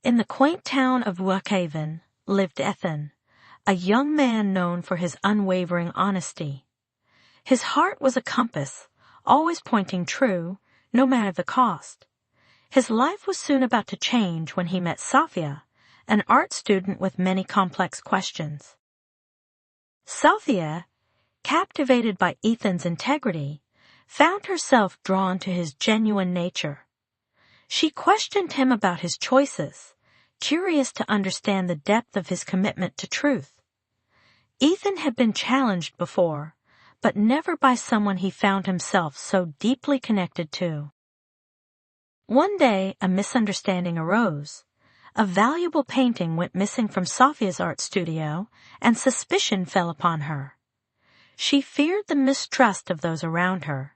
In the quaint town of Brookhaven lived Ethan, a young man known for his unwavering honesty. His heart was a compass, always pointing true, no matter the cost. His life was soon about to change when he met Sophia, an art student with many complex questions. Sophia, captivated by Ethan's integrity, found herself drawn to his genuine nature. She questioned him about his choices, curious to understand the depth of his commitment to truth. Ethan had been challenged before, but never by someone he found himself so deeply connected to. One day, a misunderstanding arose. A valuable painting went missing from Sophia's art studio, and suspicion fell upon her. She feared the mistrust of those around her,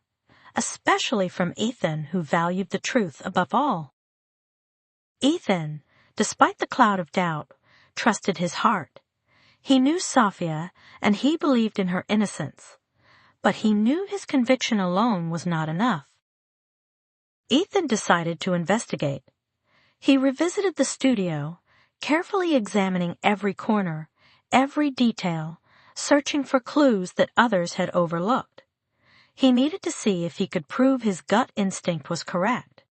especially from Ethan, who valued the truth above all. Ethan, despite the cloud of doubt, trusted his heart. He knew Sophia, and he believed in her innocence, but he knew his conviction alone was not enough. Ethan decided to investigate. He revisited the studio, carefully examining every corner, every detail, searching for clues that others had overlooked. He needed to see if he could prove his gut instinct was correct.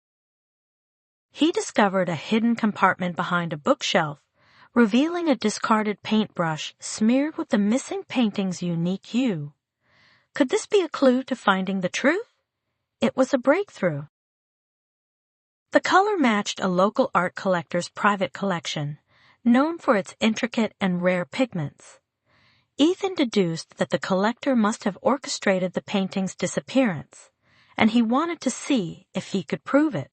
He discovered a hidden compartment behind a bookshelf, revealing a discarded paintbrush smeared with the missing painting's unique hue. Could this be a clue to finding the truth? It was a breakthrough. The color matched a local art collector's private collection, known for its intricate and rare pigments. Ethan deduced that the collector must have orchestrated the painting's disappearance, and he wanted to see if he could prove it.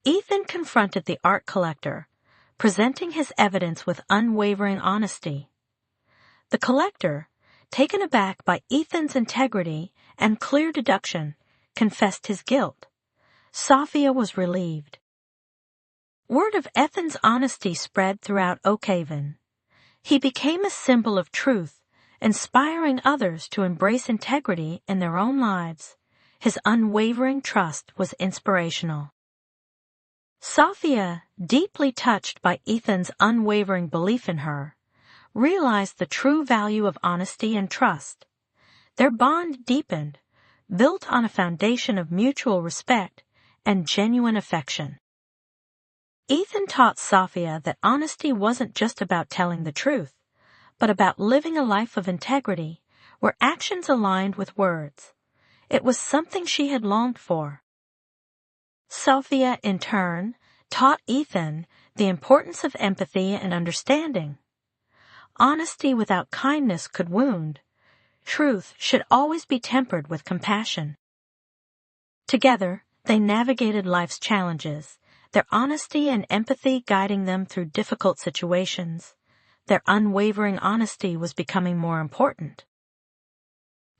Ethan confronted the art collector, presenting his evidence with unwavering honesty. The collector, taken aback by Ethan's integrity and clear deduction, confessed his guilt. Sophia was relieved. Word of Ethan's honesty spread throughout Oakhaven. He became a symbol of truth, inspiring others to embrace integrity in their own lives. His unwavering trust was inspirational. Sophia, deeply touched by Ethan's unwavering belief in her, realized the true value of honesty and trust. Their bond deepened, built on a foundation of mutual respect and genuine affection. Ethan taught Sophia that honesty wasn't just about telling the truth, but about living a life of integrity where actions aligned with words. It was something she had longed for. Sophia, in turn, taught Ethan the importance of empathy and understanding. Honesty without kindness could wound. Truth should always be tempered with compassion. Together, they navigated life's challenges, their honesty and empathy guiding them through difficult situations. Their unwavering honesty was becoming more important.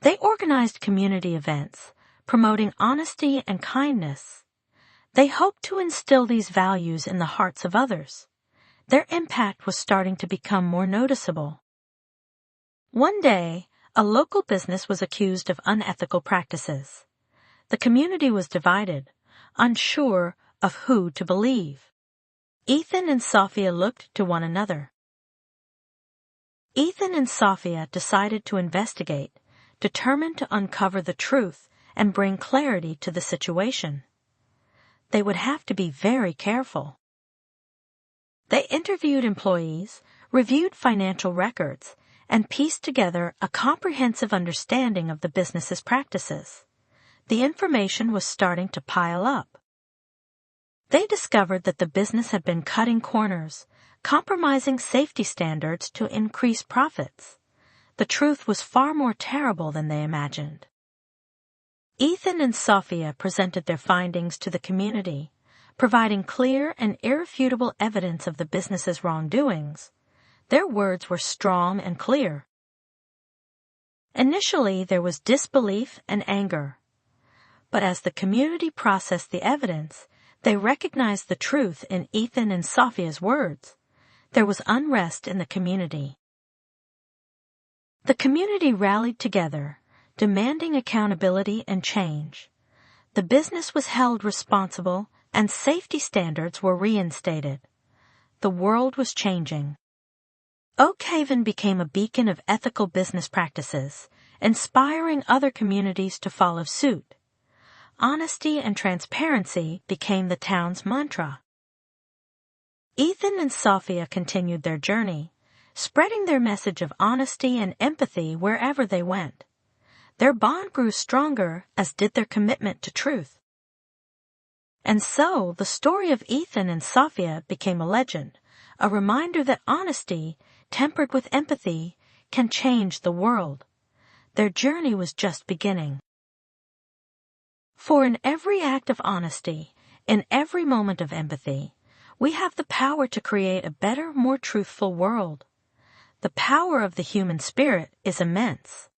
They organized community events, promoting honesty and kindness. They hoped to instill these values in the hearts of others. Their impact was starting to become more noticeable. One day, a local business was accused of unethical practices. The community was divided, unsure of who to believe. Ethan and Sophia looked to one another. Ethan and Sophia decided to investigate, determined to uncover the truth and bring clarity to the situation. They would have to be very careful. They interviewed employees, reviewed financial records, and pieced together a comprehensive understanding of the business's practices. The information was starting to pile up. They discovered that the business had been cutting corners, compromising safety standards to increase profits. The truth was far more terrible than they imagined. Ethan and Sophia presented their findings to the community, providing clear and irrefutable evidence of the business's wrongdoings. Their words were strong and clear. Initially, there was disbelief and anger. But as the community processed the evidence, they recognized the truth in Ethan and Sophia's words. There was unrest in the community. The community rallied together, demanding accountability and change. The business was held responsible, and safety standards were reinstated. the world was changing. Oak Haven became a beacon of ethical business practices, inspiring other communities to follow suit. Honesty and transparency became the town's mantra. Ethan and Sophia continued their journey, spreading their message of honesty and empathy wherever they went. Their bond grew stronger, as did their commitment to truth. And so, the story of Ethan and Sophia became a legend, a reminder that honesty, tempered with empathy, can change the world. Their journey was just beginning. For in every act of honesty, in every moment of empathy, we have the power to create a better, more truthful world. The power of the human spirit is immense.